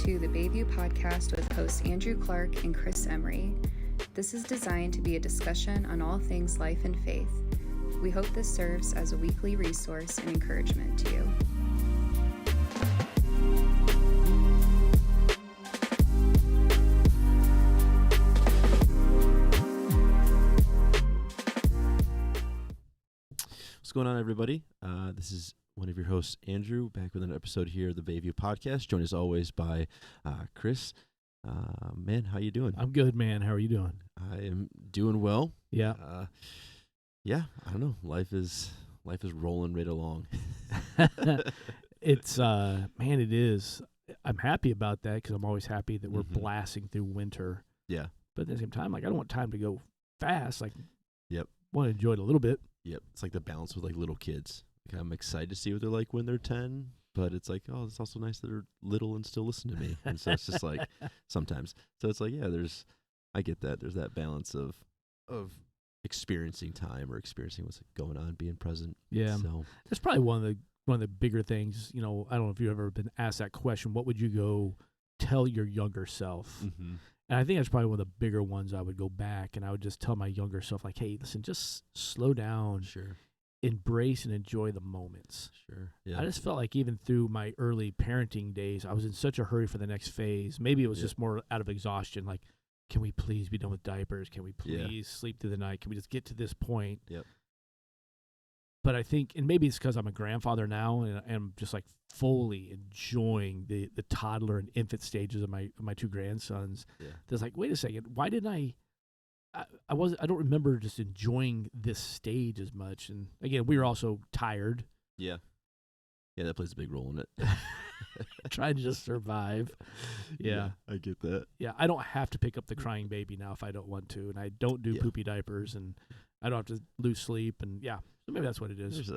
to the Bayview Podcast with hosts Andrew Clark and Chris Emery. This is designed to be a discussion on all things life and faith. We hope this serves as a weekly resource and encouragement to you. What's going on, everybody? This is one of your hosts, Andrew, back with an episode here of the Bayview Podcast, joined as always by Chris. Man, how you doing? I'm good, man. How are you doing? I am doing well. Yeah. I don't know. Life is rolling right along. It's man, it is. I'm happy about that because I'm always happy that we're Mhm. blasting through winter. Yeah. But at the same time, like, I don't want time to go fast. Like, Yep. want to enjoy it a little bit. Yep. It's like the balance with like little kids. Like, I'm excited to see what they're like when they're 10, but it's like, oh, it's also nice that they're little and still listen to me. And so it's just like sometimes. So it's like, yeah, I get that. There's that balance of experiencing time or experiencing what's going on, being present. Yeah. So That's probably one of the bigger things. You know, I don't know if you've ever been asked that question. What would you go tell your younger self? mm-hmm. And I think that's probably one of the bigger ones. I would go back and I would just tell my younger self, like, hey, listen, just slow down. Sure. Embrace and enjoy the moments. Sure. Yeah. I just felt like even through my early parenting days, I was in such a hurry for the next phase. Maybe it was just more out of exhaustion. Like, can we please be done with diapers? Can we please sleep through the night? Can we just get to this point? Yep. But I think, and maybe it's because I'm a grandfather now and I'm just like fully enjoying the toddler and infant stages of my two grandsons. Yeah. There's like, wait a second, why didn't I don't remember just enjoying this stage as much. And again, we were also tired. Yeah. Yeah, that plays a big role in it. Trying to just survive. Yeah. I get that. Yeah, I don't have to pick up the crying baby now if I don't want to, and I don't do poopy diapers, and I don't have to lose sleep, and so maybe that's what it is.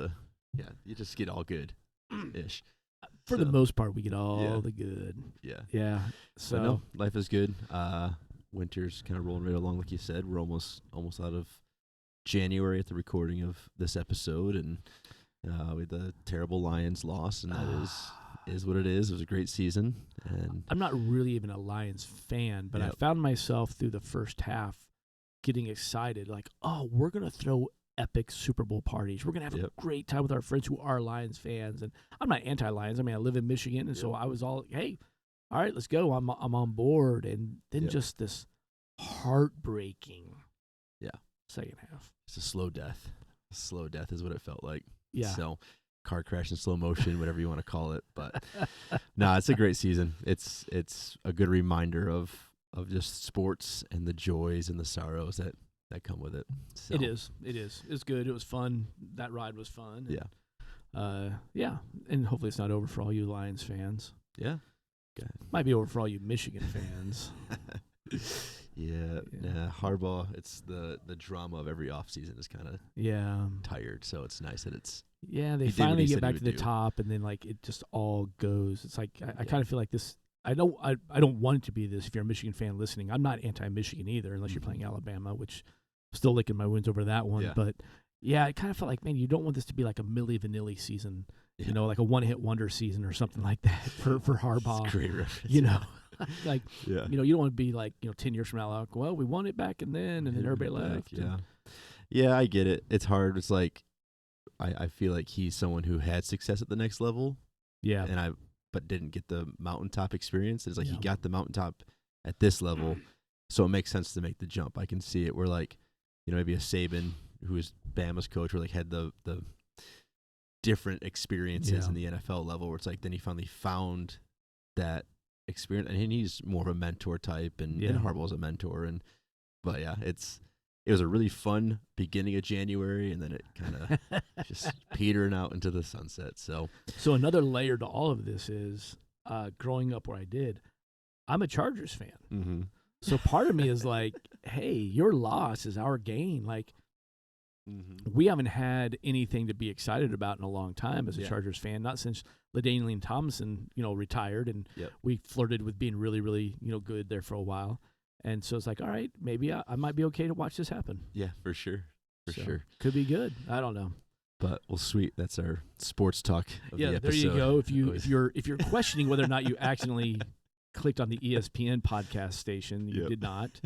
You just get all good-ish. For the most part, we get all the good. Yeah. Yeah. So But no, life is good. Winter's kind of rolling right along, like you said. We're almost out of January at the recording of this episode, and with the terrible Lions loss, and that is what it is. It was a great season, and I'm not really even a Lions fan, but I found myself through the first half getting excited, like, oh, we're going to throw epic Super Bowl parties. We're going to have a great time with our friends who are Lions fans. And I'm not anti-Lions. I mean, I live in Michigan, and so I was all, hey, all right, let's go. I'm on board. And then just this heartbreaking second half. It's a slow death. A slow death is what it felt like. Yeah. So car crash in slow motion, whatever you want to call it. But no, it's a great season. It's a good reminder of just sports and the joys and the sorrows that come with it. So. It is. It's good. It was fun. That ride was fun. Yeah. And hopefully it's not over for all you Lions fans. Yeah. Okay. Might be over for all you Michigan fans. Harbaugh, it's the drama of every offseason is kind of tired, so it's nice that it's they finally get back to the top, and then like it just all goes. It's like I kind of feel like this. I don't want it to be this. If you're a Michigan fan listening, I'm not anti-Michigan either, unless you're playing Alabama, which I'm still licking my wounds over that one. But I kind of felt like, man, you don't want this to be like a Milli Vanilli season, you know, like a one-hit wonder season or something like that for Harbaugh. It's great reference. You know, like you know, you don't want to be like 10 years from now, like, well, we won it back and then everybody left. Yeah, I get it. It's hard. It's like I feel like he's someone who had success at the next level. Yeah, but didn't get the mountaintop experience. It's like he got the mountaintop at this level, so it makes sense to make the jump. I can see it where, like, you know, maybe a Saban, who was Bama's coach, where like had the different experiences in the NFL level, where it's like then he finally found that experience, and he's more of a mentor type, and Harbaugh's a mentor, but it was a really fun beginning of January, and then it kind of just petering out into the sunset. So another layer to all of this is growing up where I did, I'm a Chargers fan. Mm-hmm. So part of me is like, hey, your loss is our gain. Like, we haven't had anything to be excited about in a long time as a Chargers fan, not since LaDainian Tomlinson, retired, and we flirted with being really, really, good there for a while. And so it's like, all right, maybe I might be okay to watch this happen. Yeah, for sure. For sure. Could be good. I don't know. But well, sweet. That's our sports talk of the episode. There you go. If you're questioning whether or not you accidentally clicked on the ESPN podcast station. You did not.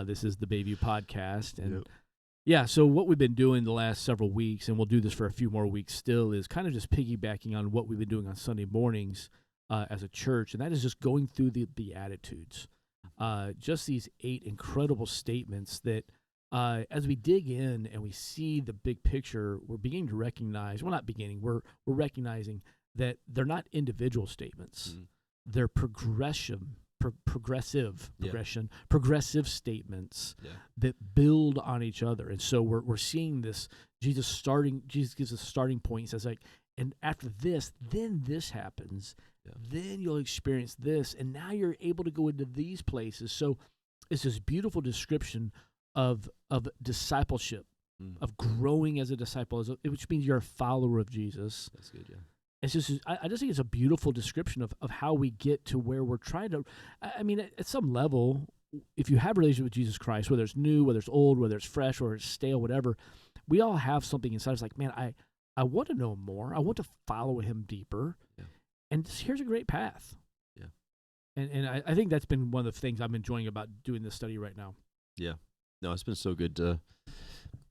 This is the Bayview Podcast. And yeah, so what we've been doing the last several weeks, and we'll do this for a few more weeks still, is kind of just piggybacking on what we've been doing on Sunday mornings as a church, and that is just going through the Beatitudes. Just these 8 incredible statements that as we dig in and we see the big picture, we're beginning to recognize, well, not beginning, we're recognizing that they're not individual statements. They're progressive statements that build on each other. And so we're seeing this, Jesus gives us a starting point. He says, like, and after this, then this happens. Then you'll experience this, and now you're able to go into these places. So it's this beautiful description of discipleship, of growing as a disciple, which means you're a follower of Jesus. That's good, yeah. It's just, I just think it's a beautiful description of how we get to where we're trying to. I mean, at some level, if you have a relationship with Jesus Christ, whether it's new, whether it's old, whether it's fresh or it's stale, whatever, we all have something inside. It's like, man, I want to know more. I want to follow him deeper. Yeah. And here's a great path. Yeah. And I think that's been one of the things I'm enjoying about doing this study right now. Yeah. No, it's been so good to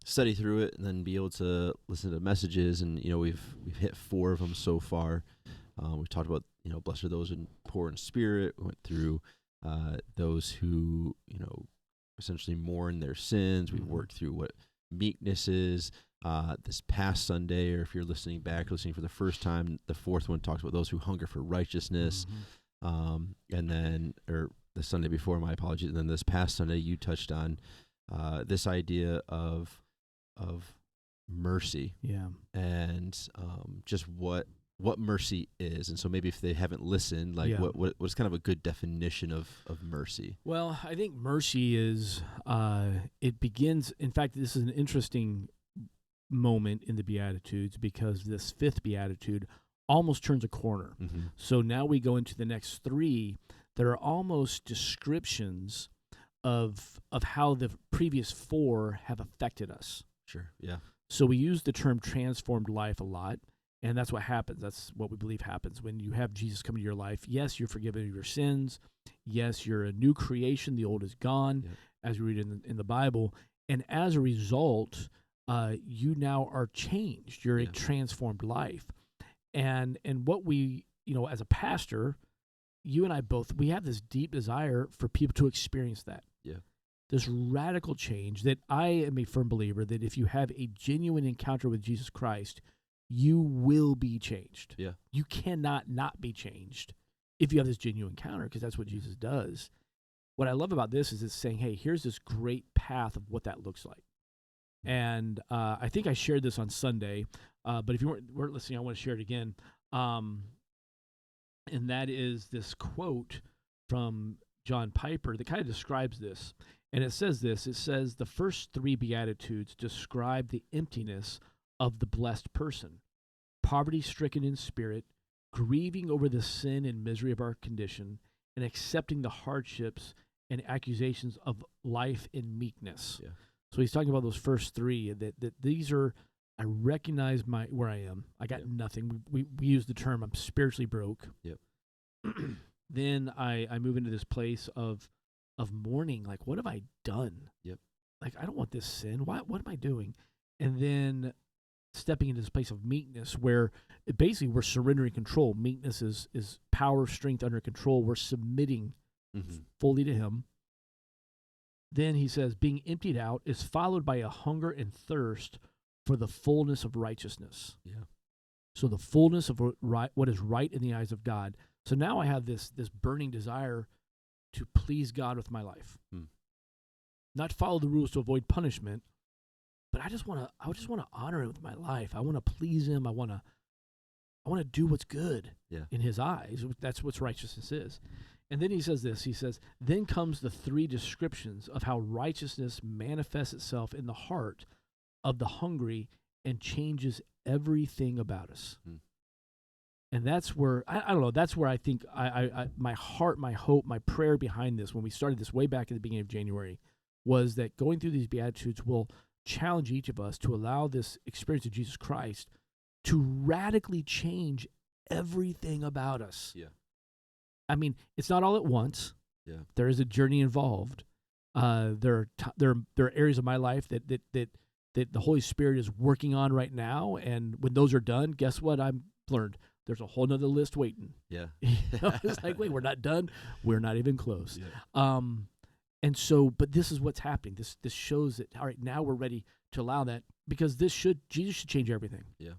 study through it and then be able to listen to messages. And, we've hit 4 of them so far. We've talked about, blessed are those who poor in spirit. We went through those who, essentially mourn their sins. We've worked through what meekness is. This past Sunday, or if you're listening for the first time, the 4th one talks about those who hunger for righteousness. And then, or the Sunday before, my apologies. And then this past Sunday, you touched on this idea of mercy. Yeah. And just what mercy is. And so maybe if they haven't listened, like what's kind of a good definition of mercy? Well, I think mercy is, it begins, in fact, this is an interesting moment in the Beatitudes because this 5th Beatitude almost turns a corner. So now we go into the next 3 that are almost descriptions of how the previous 4 have affected us. Sure, yeah. So we use the term transformed life a lot, and that's what happens. That's what we believe happens when you have Jesus come into your life. Yes, you're forgiven of your sins. Yes, you're a new creation. The old is gone, as we read in the Bible. And as a result, you now are changed. You're a transformed life. And what we, as a pastor, you and I both, we have this deep desire for people to experience that. Yeah. This radical change that I am a firm believer that if you have a genuine encounter with Jesus Christ, you will be changed. Yeah. You cannot not be changed if you have this genuine encounter, because that's what Jesus does. What I love about this is it's saying, hey, here's this great path of what that looks like. And I think I shared this on Sunday, but if you weren't listening, I want to share it again. And that is this quote from John Piper that kind of describes this. And it says this. It says, the first 3 Beatitudes describe the emptiness of the blessed person, poverty-stricken in spirit, grieving over the sin and misery of our condition, and accepting the hardships and accusations of life in meekness. Yeah. So he's talking about those first 3, that these are, I recognize where I am. I got nothing. We use the term, I'm spiritually broke. Yep. Then I move into this place of mourning, like, what have I done? Yep. Like, I don't want this sin. What am I doing? And then stepping into this place of meekness where basically we're surrendering control. Meekness is power, strength under control. We're submitting fully to him. Then he says, being emptied out is followed by a hunger and thirst for the fullness of righteousness. Yeah. So the fullness of what is right in the eyes of God. So now I have this burning desire to please God with my life. Not follow the rules to avoid punishment, but I just want to honor him with my life. I want to please him. I want to do what's good in his eyes. That's what righteousness is. And then he says this. He says, then comes the 3 descriptions of how righteousness manifests itself in the heart of the hungry and changes everything about us. And that's where, I don't know, that's where I think my heart, my hope, my prayer behind this, when we started this way back at the beginning of January, was that going through these Beatitudes will challenge each of us to allow this experience of Jesus Christ to radically change everything about us. Yeah. I mean, it's not all at once. Yeah. There is a journey involved. There are areas of my life that the Holy Spirit is working on right now, and when those are done, guess what I've learned? There's a whole nother list waiting. Yeah. It's like, wait, we're not done. We're not even close. Yeah. And so, but this is what's happening. This shows that, all right, now we're ready to allow that, because Jesus should change everything. Yeah.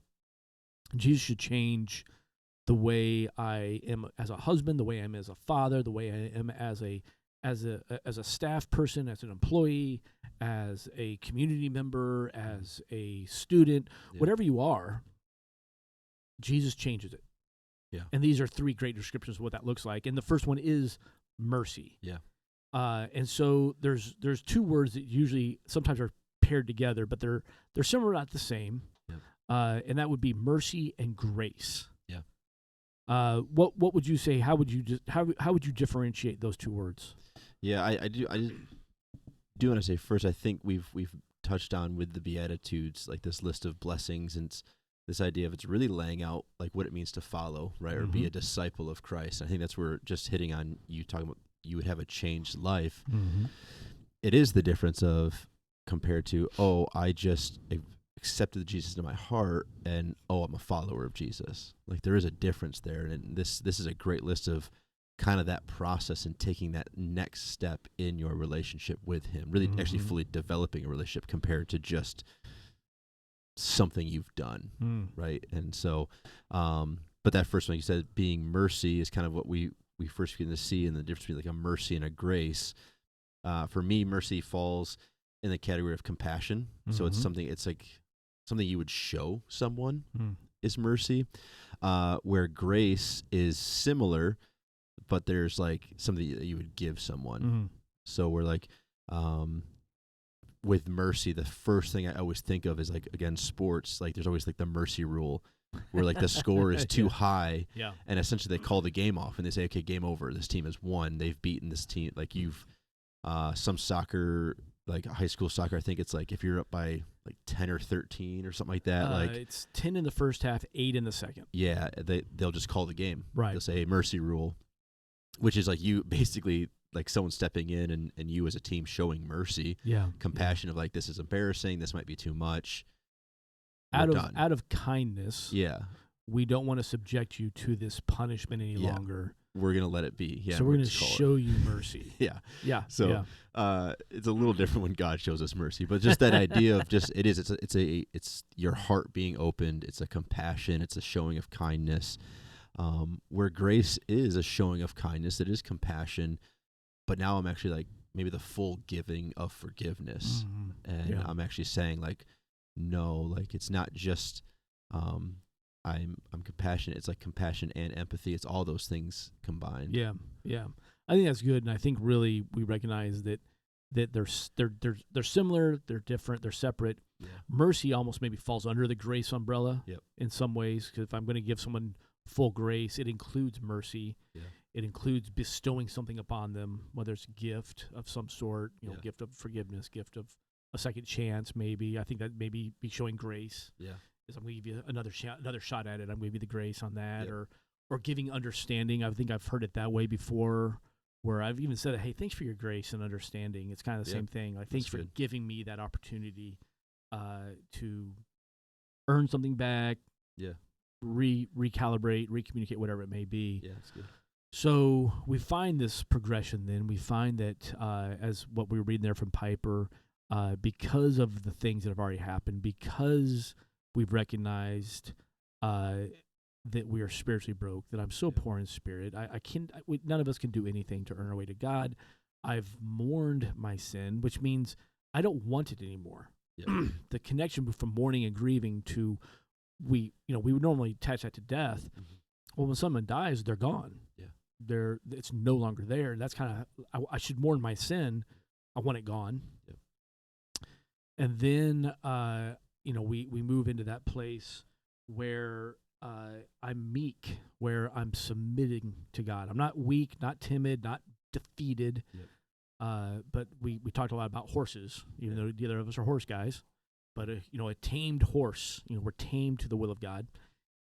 Jesus should change the way I am as a husband, the way I am as a father, the way I am as a staff person, as an employee, as a community member, as a student, whatever you are. Jesus changes it. Yeah. And these are three great descriptions of what that looks like. And the first one is mercy. Yeah. And so there's two words that usually sometimes are paired together, but they're similar, not the same. Yeah. And that would be mercy and grace. Yeah. What would you say? How would you differentiate those two words? Yeah, I do want to say first, I think we've touched on with the Beatitudes, like this list of blessings, and this idea of it's really laying out like what it means to follow, right, or be a disciple of Christ. And I think that's where just hitting on you talking about you would have a changed life. Mm-hmm. It is the difference of compared to, oh, I just accepted Jesus into my heart, and oh, I'm a follower of Jesus. Like there is a difference there, and this is a great list of kind of that process and taking that next step in your relationship with him, really actually fully developing a relationship compared to just something you've done, right? And so, but that first one you said, being mercy, is kind of what we first begin to see, and the difference between like a mercy and a grace. For me, mercy falls in the category of compassion. So it's like something you would show someone is mercy, where grace is similar, but there's like something that you would give someone. So we're like, with mercy, the first thing I always think of is like, again, sports, like there's always like the mercy rule where like the score is too high, and essentially they call the game off and they say, okay, game over. This team has won. They've beaten this team. Like you've, some soccer, like high school soccer, I think it's like if you're up by like 10 or 13 or something like that, like it's 10 in the first half, 8 in the second. Yeah, they'll just call the game. Right. They'll say mercy rule, which is like you basically like someone stepping in and you as a team showing mercy, compassion of like, this is embarrassing. This might be too much. Out of kindness. Yeah. We don't want to subject you to this punishment any longer. We're going to let it be. Yeah. So we're going to show you mercy. Yeah. Yeah. So it's a little different when God shows us mercy, but just that idea of just, it's your heart being opened. It's a compassion. It's a showing of kindness. Where grace is a showing of kindness. It is compassion, but now I'm actually like maybe the full giving of forgiveness. And I'm actually saying like, no, like it's not just, I'm compassionate. It's like compassion and empathy. It's all those things combined. Yeah. Yeah. I think that's good. And I think really we recognize that they're similar, they're different, they're separate. Yeah. Mercy almost maybe falls under the grace umbrella in some ways, because if I'm going to give someone full grace, it includes mercy. Yeah. It includes bestowing something upon them, whether it's a gift of some sort, gift of forgiveness, gift of a second chance, maybe. I think that maybe be showing grace. Yeah. Is I'm going to give you another shot at it. I'm going to give you the grace on that, or giving understanding. I think I've heard it that way before, where I've even said, hey, thanks for your grace and understanding. It's kind of the same thing. Like, thanks for giving me that opportunity to earn something back. Yeah. Recalibrate, recommunicate, whatever it may be. Yeah, that's good. So we find this progression then. We find that as what we were reading there from Piper, because of the things that have already happened, because we've recognized that we are spiritually broke, that I'm so poor in spirit. None of us can do anything to earn our way to God. I've mourned my sin, which means I don't want it anymore. Yeah. The connection from mourning and grieving to we would normally attach that to death. Well, when someone dies, they're gone. Yeah, it's no longer there. That's kind of I should mourn my sin. I want it gone. Yeah. And then we move into that place where I'm meek, where I'm submitting to God. I'm not weak, not timid, not defeated. Yep. But we talked a lot about horses, even though neither of us are horse guys. But a tamed horse, we're tamed to the will of God.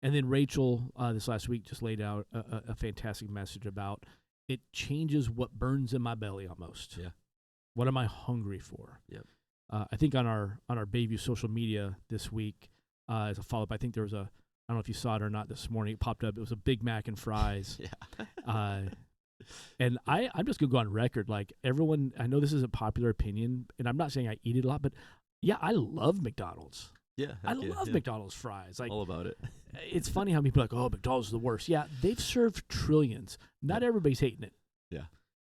And then Rachel this last week just laid out a fantastic message about it changes what burns in my belly almost. Yeah. What am I hungry for? Yep. I think on our Bayview social media this week, as a follow-up, I think there was I don't know if you saw it or not this morning, it popped up. It was a Big Mac and fries. Yeah. And I'm just going to go on record. Like everyone, I know this is a popular opinion, and I'm not saying I eat it a lot, but yeah, I love McDonald's. Yeah. I love McDonald's fries. Like, all about it. It's funny how people are like, oh, McDonald's is the worst. Yeah, they've served trillions. Not everybody's hating it. Yeah.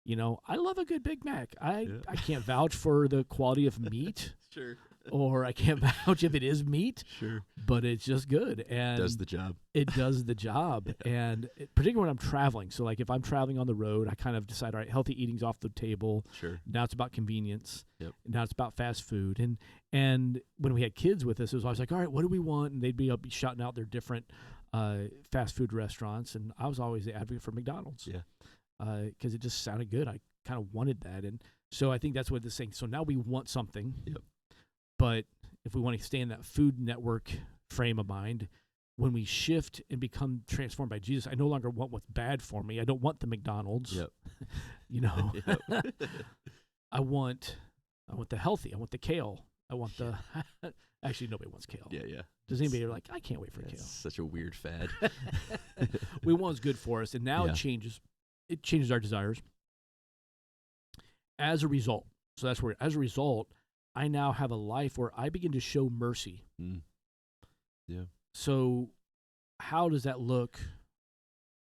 You know, I love a good Big Mac. I can't vouch for the quality of meat. Sure. Or I can't vouch if it is meat. Sure. But it's just good. And does the job. It does the job. And particularly when I'm traveling. So like if I'm traveling on the road, I kind of decide, all right, healthy eating's off the table. Sure. Now it's about convenience. Yep. Now it's about fast food. And when we had kids with us, it was always like, all right, what do we want? And they'd be up shouting out their different fast food restaurants. And I was always the advocate for McDonald's. Yeah. Because it just sounded good. I kind of wanted that. And so I think that's what this thing. So now we want something. Yep. But if we want to stay in that Food Network frame of mind, when we shift and become transformed by Jesus, I no longer want what's bad for me. I don't want the McDonald's. Yep. You know, I want the healthy. I want the kale. I want the. Actually, nobody wants kale. Yeah, yeah. Does anybody like? I can't wait for kale. It's such a weird fad. We want what's good for us, and now it changes. It changes our desires. As a result, so that's where. As a result, I now have a life where I begin to show mercy. Mm. Yeah. So, how does that look?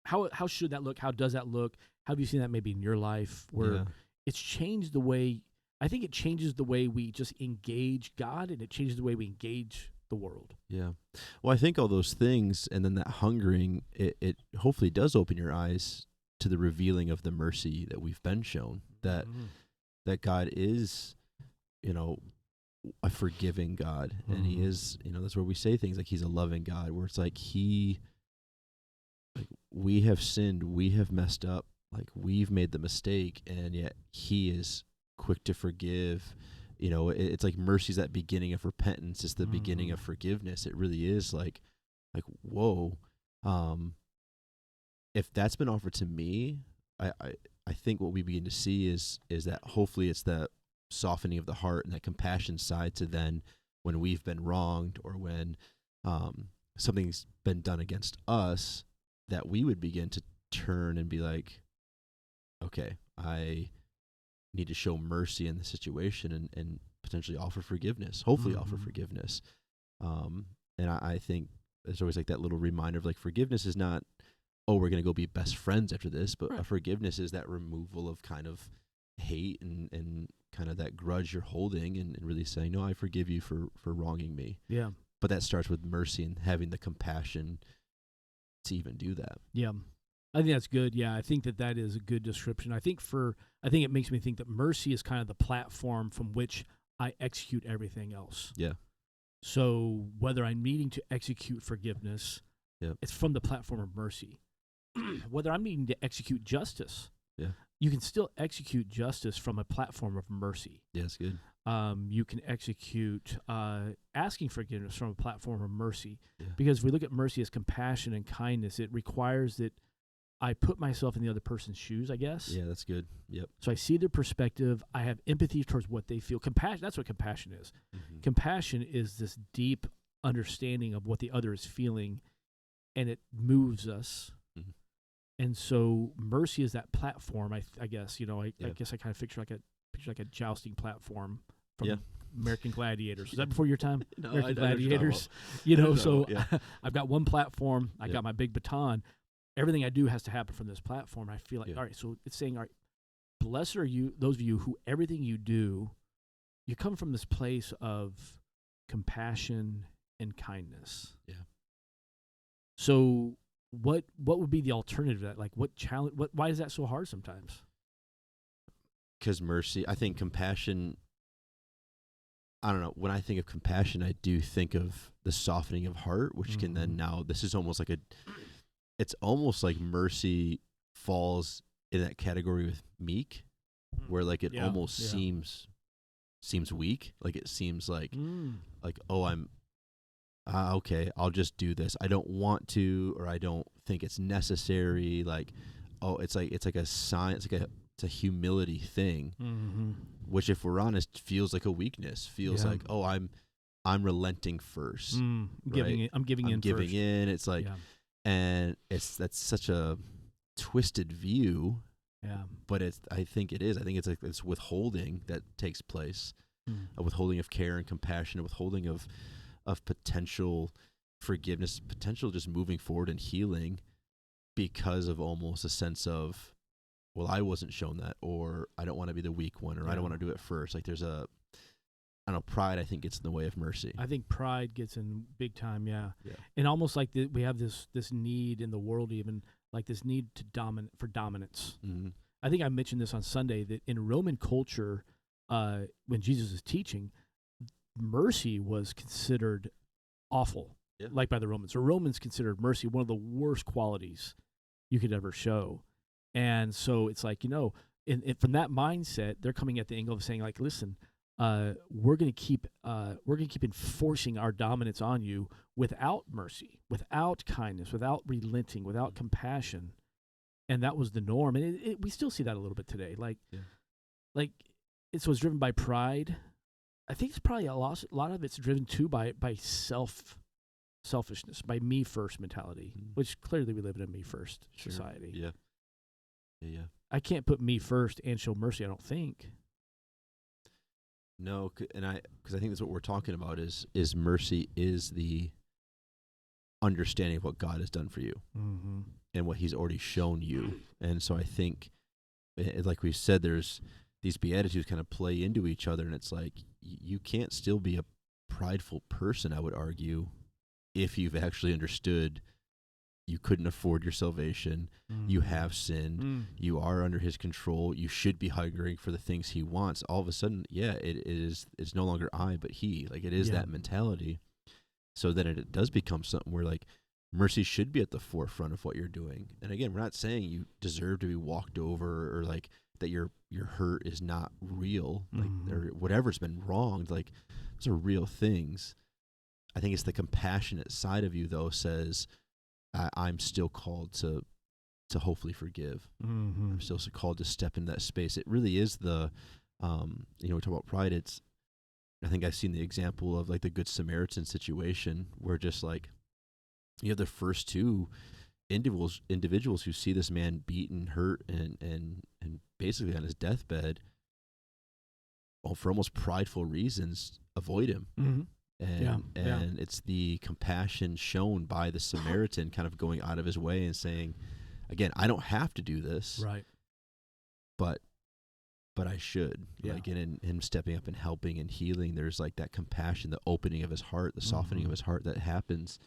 How should that look? How does that look? How have you seen that maybe in your life where it's changed the way? I think it changes the way we just engage God, and it changes the way we engage the world. Yeah. Well, I think all those things, and then that hungering, it hopefully does open your eyes to the revealing of the mercy that we've been shown. That that God is, a forgiving God, and He is, that's where we say things like He's a loving God, where it's like we have sinned, we have messed up, like we've made the mistake, and yet He is quick to forgive. It's like mercy's that beginning of repentance. It's the beginning of forgiveness. It really is like whoa. If that's been offered to me, I think what we begin to see is that hopefully it's that softening of the heart and that compassion side to then when we've been wronged or when something's been done against us, that we would begin to turn and be like, okay, I need to show mercy in the situation and potentially offer forgiveness, hopefully offer forgiveness. And I think there's always like that little reminder of like forgiveness is not, oh, we're going to go be best friends after this, but forgiveness is that removal of kind of hate and kind of that grudge you're holding and really saying, no, I forgive you for wronging me. Yeah. But that starts with mercy and having the compassion to even do that. Yeah. I think that's good. Yeah, I think that is a good description. I think it makes me think that mercy is kind of the platform from which I execute everything else. Yeah. So whether I'm needing to execute forgiveness, it's from the platform of mercy. Whether I'm needing to execute justice, you can still execute justice from a platform of mercy. Yeah, that's good. You can execute asking forgiveness from a platform of mercy. Yeah. Because if we look at mercy as compassion and kindness, it requires that I put myself in the other person's shoes, I guess. Yeah, that's good. Yep. So I see their perspective. I have empathy towards what they feel. Compassion, that's what compassion is. Mm-hmm. Compassion is this deep understanding of what the other is feeling, and it moves us. Mm-hmm. And so mercy is that platform, I guess. I guess I kind of picture like a jousting platform from American Gladiators. Was that before your time? No, American I Gladiators. I've got one platform. I got my big baton. Everything I do has to happen from this platform. I feel like, all right, so it's saying, all right, blessed are you, those of you who everything you do, you come from this place of compassion and kindness. Yeah. So what would be the alternative to that? Like what challenge, why is that so hard sometimes? Because mercy, I think compassion, I don't know, when I think of compassion, I do think of the softening of heart, which can then now, this is almost like it's almost like mercy falls in that category with meek, where like it almost seems weak. Like it seems like, oh, okay, I'll just do this. I don't want to, or I don't think it's necessary. Like, oh, it's like a sign. It's a humility thing, which, if we're honest, feels like a weakness. Feels like, oh, I'm relenting first. I'm right? I'm giving in. It's like, and that's such a twisted view. Yeah. But I think it's withholding that takes place, a withholding of care and compassion, a withholding of potential forgiveness, potential just moving forward and healing, because of almost a sense of, well, I wasn't shown that, or I don't want to be the weak one, or I don't want to do it first. Like, there's pride, I think, gets in the way of mercy. I think pride gets in big time, yeah. And almost like we have this need in the world, even like this need to for dominance. Mm-hmm. I think I mentioned this on Sunday, that in Roman culture, when Jesus is teaching, mercy was considered awful, like by the Romans. So Romans considered mercy one of the worst qualities you could ever show. And so it's like, from that mindset, they're coming at the angle of saying, like, listen, we're going to keep enforcing our dominance on you without mercy, without kindness, without relenting, without compassion. And that was the norm. And we still see that a little bit today. It's driven by pride. I think it's probably a lot of it's driven too by selfishness, by me first mentality, which clearly we live in a me first society. Yeah. I can't put me first and show mercy, I don't think. No, because I think that's what we're talking about is mercy is the understanding of what God has done for you and what He's already shown you. And so I think, like we said, there's these Beatitudes kind of play into each other, and it's like you can't still be a prideful person, I would argue, if you've actually understood you couldn't afford your salvation, you have sinned, you are under His control, you should be hungering for the things He wants. All of a sudden, it's no longer I, but He. Like, it is that mentality. So then it does become something where, like, mercy should be at the forefront of what you're doing. And again, we're not saying you deserve to be walked over, or like that your hurt is not real, like, or whatever's been wronged. Like, those are real things. I think it's the compassionate side of you, though, says, I'm still called to hopefully forgive. I'm still called to step in that space. It really is we talk about pride. I think I've seen the example of, like, the Good Samaritan situation, where just like you have the first two individuals who see this man beaten, hurt, and basically on his deathbed, for almost prideful reasons, avoid him. And it's the compassion shown by the Samaritan kind of going out of his way and saying, again, I don't have to do this, right? But I should. Like, in him stepping up and helping and healing, there's like that compassion, the opening of his heart, the softening of his heart that happens.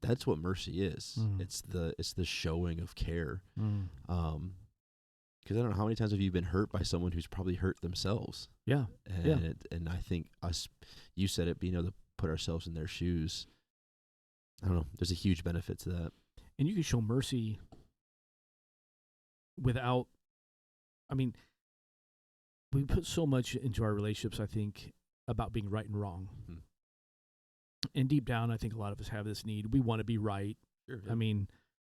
That's what mercy is. It's the showing of care. Because I don't know, how many times have you been hurt by someone who's probably hurt themselves? Yeah. And I think you said it, being able to put ourselves in their shoes, I don't know, there's a huge benefit to that. And you can show mercy without, we put so much into our relationships, I think, about being right and wrong. And deep down, I think a lot of us have this need. We want to be right. Sure, yeah.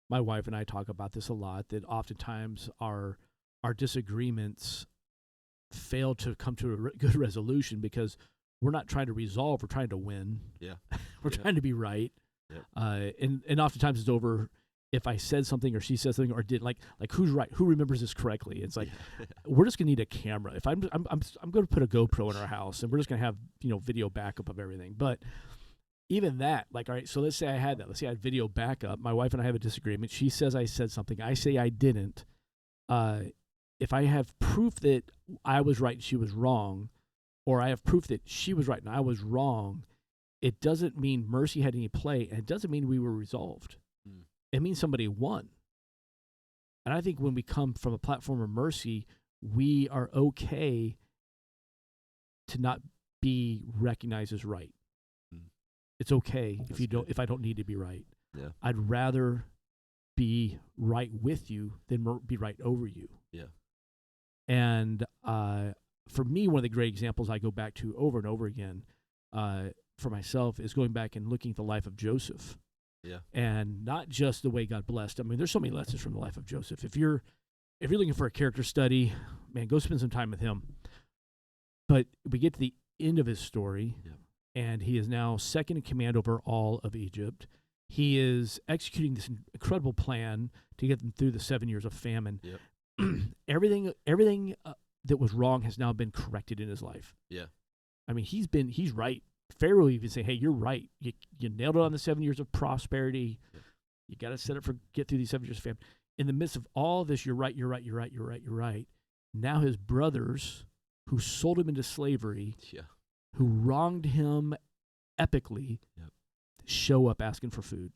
My wife and I talk about this a lot, that oftentimes our disagreements fail to come to a good resolution because we're not trying to resolve, we're trying to win. Yeah. We're trying to be right. Yep. And oftentimes it's over if I said something or she said something or did, like who's right, who remembers this correctly. It's like, we're just gonna need a camera. If I'm gonna put a GoPro in our house, and we're just gonna have, video backup of everything. But even that, like, all right, so let's say I had that. Let's say I had video backup. My wife and I have a disagreement. She says I said something. I say I didn't. If I have proof that I was right and she was wrong, or I have proof that she was right and I was wrong, it doesn't mean mercy had any play, and it doesn't mean we were resolved. It means somebody won. And I think when we come from a platform of mercy, we are okay to not be recognized as right. It's okay if I don't need to be right. Yeah. I'd rather be right with you than be right over you. Yeah. And for me, one of the great examples I go back to over and over again, for myself is going back and looking at the life of Joseph. Yeah. And not just the way God blessed. I mean, there's so many lessons from the life of Joseph. If you're looking for a character study, man, go spend some time with him. But we get to the end of his story, and he is now second in command over all of Egypt. He is executing this incredible plan to get them through the 7 years of famine. Yep. Everything that was wrong has now been corrected in his life. Yeah. I mean, he's right. Pharaoh even say, hey, you're right. You nailed it on the 7 years of prosperity. Yep. You got to set up for get through these 7 years of famine. In the midst of all this, you're right. Now his brothers, who sold him into slavery, who wronged him epically, show up asking for food.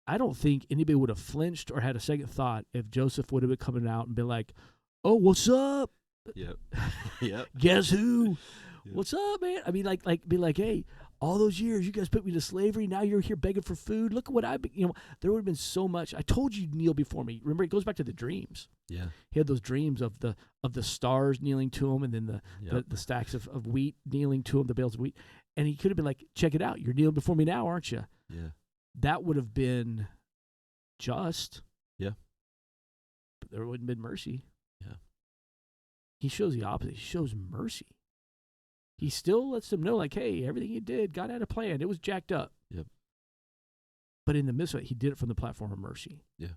I don't think anybody would have flinched or had a second thought if Joseph would have been coming out and been like, oh, what's up? Yep. Guess who? Yep. What's up, man? I mean, be like, hey, all those years you guys put me to slavery. Now you're here begging for food. Look at what there would have been so much. I told you kneel before me. Remember, it goes back to the dreams. Yeah. He had those dreams of the stars kneeling to him, and then the stacks of wheat kneeling to him, the bales of wheat. And he could have been like, check it out. You're kneeling before me now, aren't you? Yeah. That would have been just. Yeah. But there wouldn't have been mercy. Yeah. He shows the opposite. He shows mercy. He still lets them know, like, hey, everything you did, God had a plan. It was jacked up. Yep. But in the midst of it, he did it from the platform of mercy. Yeah.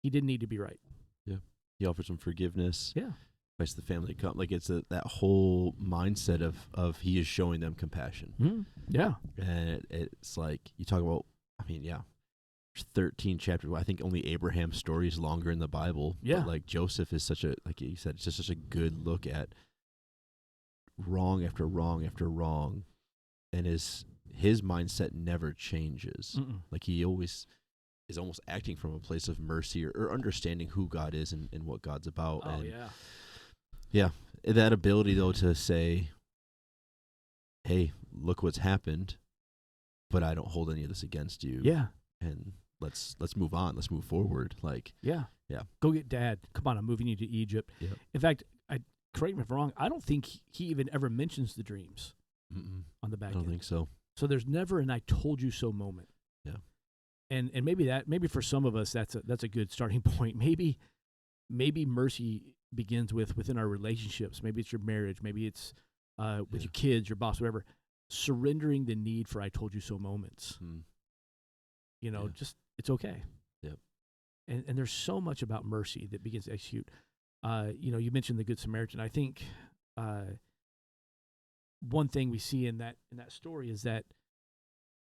He didn't need to be right. Yeah. He offers them forgiveness. Yeah. Invites the family to come. Like, it's that whole mindset of he is showing them compassion. Mm-hmm. Yeah. And it's like, you talk about, there's 13 chapters. I think only Abraham's story is longer in the Bible. Yeah. But like Joseph is like you said, it's just such a good look at wrong after wrong after wrong. And his mindset never changes. Mm-mm. Like, he always is almost acting from a place of mercy or understanding who God is and what God's about. Oh, and yeah. Yeah. That ability, though, to say, hey, look what's happened, but I don't hold any of this against you. Yeah. And let's move on. Let's move forward. Like, yeah. Go get Dad. Come on, I'm moving you to Egypt. Yep. In fact, correct me if I'm wrong, I don't think he even ever mentions the dreams on the back end. I don't think so. So there's never an I told you so moment. Yeah. And maybe for some of us that's a good starting point. Maybe mercy begins within our relationships. Maybe it's your marriage. Maybe it's with your kids, your boss, whatever. Surrendering the need for I told you so moments. Just it's okay. Yep. And there's so much about mercy that begins to execute. You mentioned the Good Samaritan. I think one thing we see in that story is that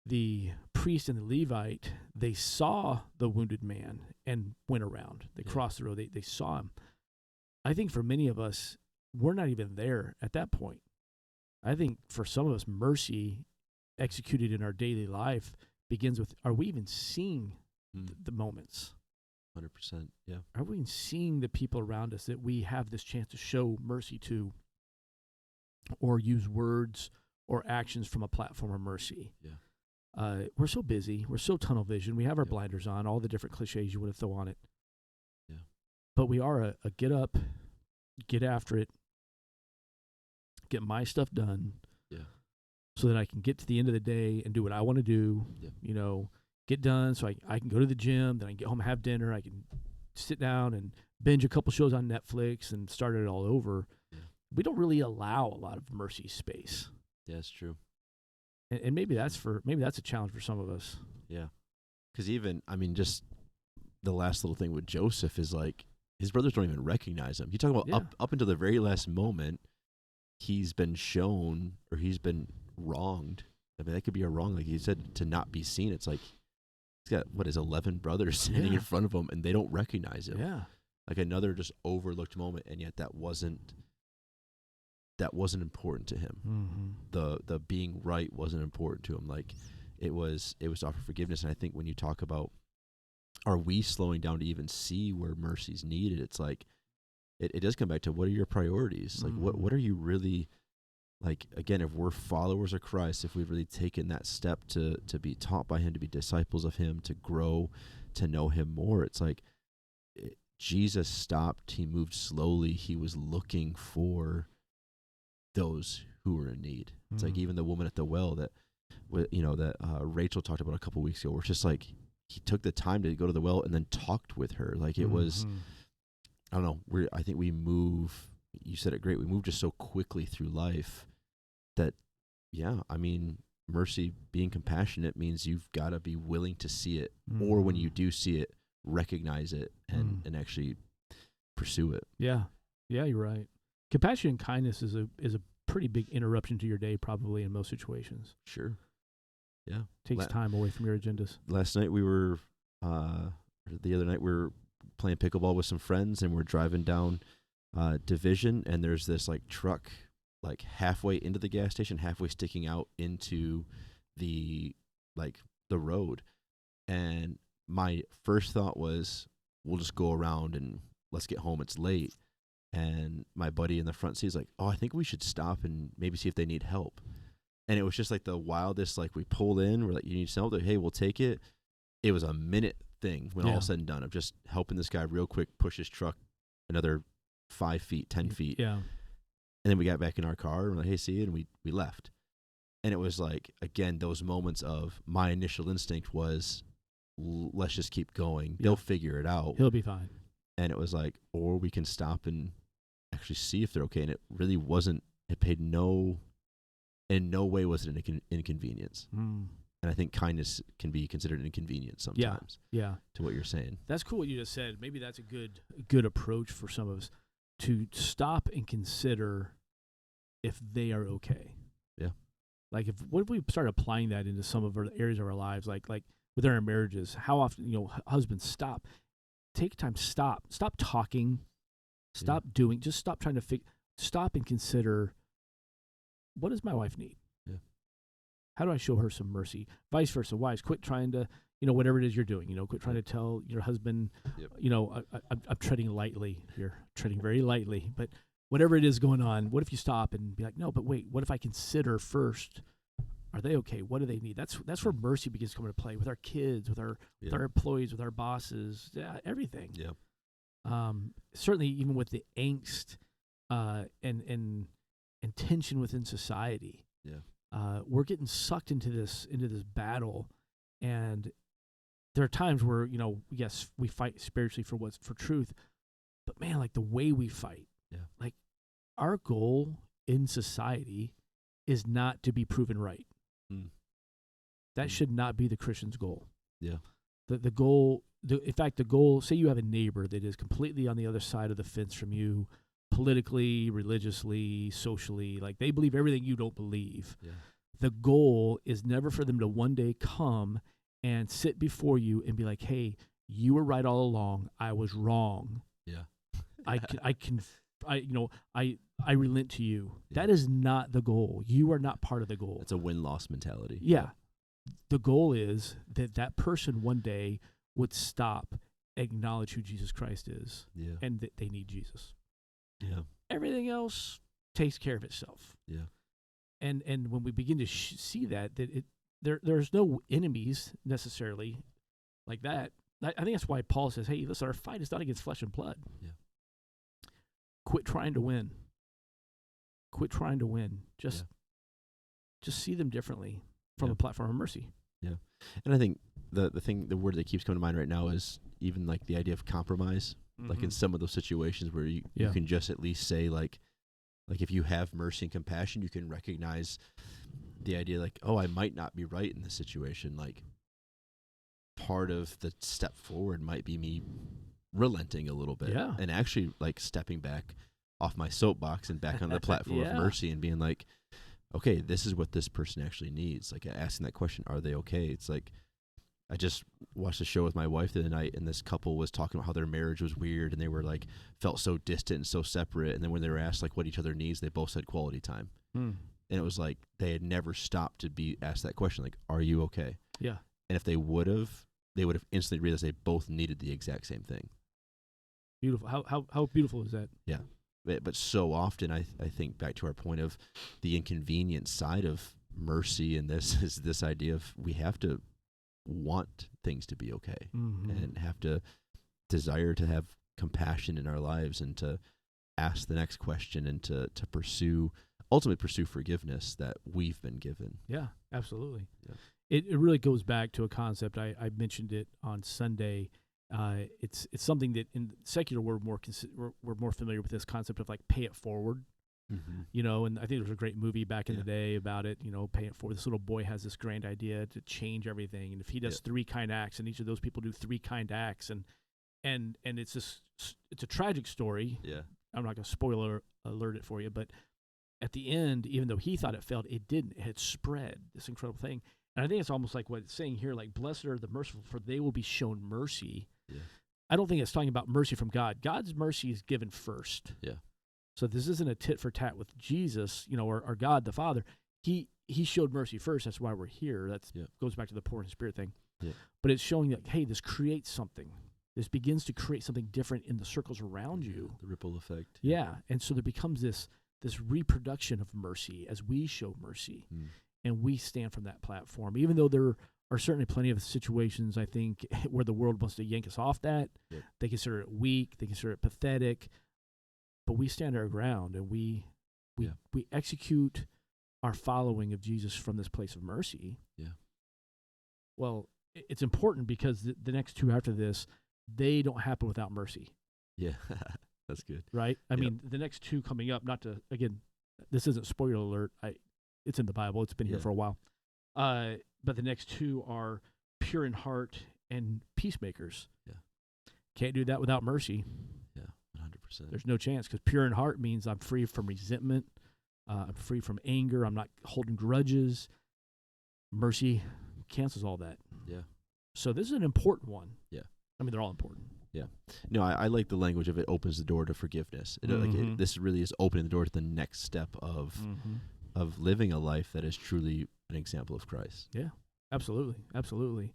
the priest and the Levite, they saw the wounded man and went around. They crossed the road. They saw him. I think for many of us, we're not even there at that point. I think for some of us, mercy executed in our daily life begins with, are we even seeing the moments? 100%, yeah. Are we seeing the people around us that we have this chance to show mercy to, or use words or actions from a platform of mercy? Yeah. We're so busy. We're so tunnel vision. We have our blinders on, all the different cliches you want to throw on it. Yeah. But we are a get up, get after it, get my stuff done. Yeah. So that I can get to the end of the day and do what I want to do. Yeah. Get done so I can go to the gym, then I can get home and have dinner. I can sit down and binge a couple shows on Netflix and start it all over. Yeah. We don't really allow a lot of mercy space. Yeah, it's true. And maybe that's a challenge for some of us. Yeah. Because even, just the last little thing with Joseph is like, his brothers don't even recognize him. You talk about up until the very last moment, he's been shown or he's been wronged. That could be a wrong, like he said, to not be seen. It's like, he's got 11 brothers standing in front of him and they don't recognize him. Yeah. Like another just overlooked moment, and yet that wasn't important to him. Mm-hmm. The being right wasn't important to him. Like it was to offer forgiveness. And I think when you talk about, are we slowing down to even see where mercy's needed? It's like it does come back to, what are your priorities? Like what are you really, like, again, if we're followers of Christ, if we've really taken that step to be taught by him, to be disciples of him, to grow, to know him more, it's like Jesus stopped. He moved slowly. He was looking for those who were in need. It's like even the woman at the well that Rachel talked about a couple weeks ago, where it's just like he took the time to go to the well and then talked with her. Like it was, I don't know. I think we move. You said it great. We move just so quickly through life that, mercy, being compassionate means you've got to be willing to see it, or when you do see it, recognize it and actually pursue it. Yeah, you're right. Compassion and kindness is a pretty big interruption to your day, probably in most situations. Sure. Yeah. Takes time away from your agendas. Last night the other night we were playing pickleball with some friends, and we're driving down Division, and there's this like truck like halfway into the gas station, halfway sticking out into the road. And my first thought was, we'll just go around and let's get home. It's late. And my buddy in the front seat is like, I think we should stop and maybe see if they need help. And it was just like the wildest, like we pulled in, we're like, you need some help? Hey, we'll take it. It was a minute thing when all said and done of just helping this guy real quick push his truck another 5 feet, 10 feet. Yeah. And then we got back in our car and we're like, hey, see you, and we left. And it was like, again, those moments of my initial instinct was, let's just keep going. They'll figure it out. He'll be fine. And it was like, or we can stop and actually see if they're okay. And it really wasn't, in no way was it an inconvenience. And I think kindness can be considered an inconvenience sometimes. Yeah. To what you're saying. That's cool what you just said. Maybe that's a good approach for some of us, to stop and consider if they are okay. Yeah. Like what if we start applying that into some of our areas of our lives, like within our marriages? How often, husbands, take time, stop talking, stop doing, just stop trying to stop and consider, what does my wife need? Yeah. How do I show her some mercy? Vice versa. Wives, quit trying to, whatever it is you're doing, quit trying to tell your husband, I'm treading lightly here, treading very lightly, but whatever it is going on, what if you stop and be like, no, but wait, what if I consider first, are they okay? What do they need? That's where mercy begins to come into play with our kids, with our employees, with our bosses, everything. Yeah. Certainly, even with the angst and tension within society. Yeah. We're getting sucked into this battle, and there are times where yes, we fight spiritually for truth, but man, like the way we fight. Yeah. Like our goal in society is not to be proven right. That should not be the Christian's goal. Yeah. The goal, in fact, the goal, say you have a neighbor that is completely on the other side of the fence from you, politically, religiously, socially, like they believe everything you don't believe. Yeah. The goal is never for them to one day come and sit before you and be like, hey, you were right all along. I was wrong. Yeah. I relent to you. Yeah. That is not the goal. You are not part of the goal. It's a win-loss mentality. Yeah. The goal is that person one day would stop, acknowledge who Jesus Christ is, and that they need Jesus. Yeah. Everything else takes care of itself. Yeah. And when we begin to see that there's no enemies necessarily like that. I think that's why Paul says, hey, listen, our fight is not against flesh and blood. Yeah. Quit trying to win. Quit trying to win. Just see them differently from a platform of mercy. Yeah. And I think the word that keeps coming to mind right now is even like the idea of compromise. Mm-hmm. Like in some of those situations where you can just at least say like if you have mercy and compassion, you can recognize the idea like, I might not be right in this situation. Like part of the step forward might be me relenting a little bit and actually like stepping back off my soapbox and back on the platform of mercy and being like, okay, this is what this person actually needs. Like asking that question, are they okay? It's like, I just watched a show with my wife the other night, and this couple was talking about how their marriage was weird and they were like, felt so distant and so separate. And then when they were asked like what each other needs, they both said quality time. And it was like, they had never stopped to be asked that question. Like, are you okay? Yeah. And if they would have instantly realized they both needed the exact same thing. Beautiful. How beautiful is that? Yeah. But so often I think back to our point of the inconvenient side of mercy, and this is this idea of we have to want things to be okay and have to desire to have compassion in our lives and to ask the next question and to pursue ultimately pursue forgiveness that we've been given. Yeah, absolutely. Yeah. It really goes back to a concept. I mentioned it on Sunday. It's something that in secular we're more familiar with this concept of like pay it forward. Mm-hmm. You know, and I think there was a great movie back in the day about it, you know, pay it forward. This little boy has this grand idea to change everything. And if he does 3 kind acts and each of those people do 3 kind acts and it's a tragic story. Yeah. I'm not going to spoiler alert it for you, but at the end, even though he thought it failed, it didn't. It had spread, this incredible thing. And I think it's almost like what it's saying here, like, blessed are the merciful, for they will be shown mercy. Yeah. I don't think it's talking about mercy from God. God's mercy is given first. Yeah. So this isn't a tit for tat with Jesus, you know, or God the Father. He showed mercy first. That's why we're here. That goes back to the poor in spirit thing. Yeah. But it's showing that, hey, this creates something. This begins to create something different in the circles around you. The ripple effect. Yeah. And so there becomes this reproduction of mercy as we show mercy. And we stand from that platform. Even though there are certainly plenty of situations, I think, where the world wants to yank us off that. Yep. They consider it weak. They consider it pathetic. But we stand our ground, and we execute our following of Jesus from this place of mercy. Yeah. Well, it's important because the next 2 after this, they don't happen without mercy. Yeah, that's good. Right? I mean, the next 2 coming up, not to, again, this isn't spoiler alert. It's in the Bible. It's been here for a while. But the next 2 are pure in heart and peacemakers. Yeah. Can't do that without mercy. Yeah, 100%. There's no chance, because pure in heart means I'm free from resentment. I'm free from anger. I'm not holding grudges. Mercy cancels all that. Yeah. So this is an important one. Yeah. I mean, they're all important. Yeah. No, I like the language of it opens the door to forgiveness. This really is opening the door to the next step of living a life that is truly an example of Christ. Yeah, absolutely. Absolutely.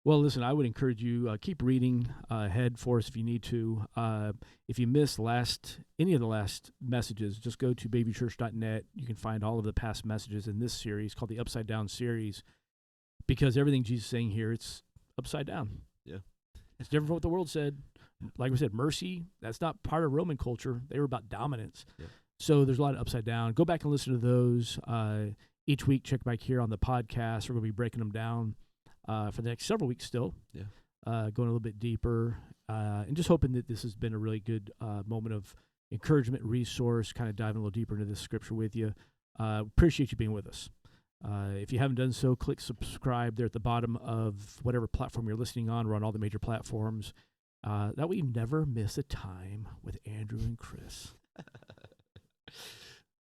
Well, listen, I would encourage you, keep reading ahead for us if you need to. If you missed any of the last messages, just go to bayviewchurch.net. You can find all of the past messages in this series called the Upside Down series, because everything Jesus is saying here, it's upside down. Yeah. It's different from what the world said. Like we said, mercy, that's not part of Roman culture. They were about dominance. Yeah. So there's a lot of upside down. Go back and listen to those. Each week, check back here on the podcast. We're going to be breaking them down for the next several weeks still. Yeah. Going a little bit deeper. And just hoping that this has been a really good moment of encouragement, resource, kind of diving a little deeper into this scripture with you. Appreciate you being with us. If you haven't done so, click subscribe there at the bottom of whatever platform you're listening on. We're on all the major platforms. That way you never miss a time with Andrew and Chris.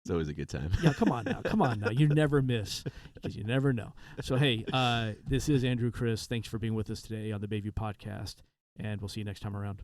It's always a good time. Yeah, come on now. You never miss, because you never know. So, hey, this is Andrew, Chris. Thanks for being with us today on the Bayview Podcast, and we'll see you next time around.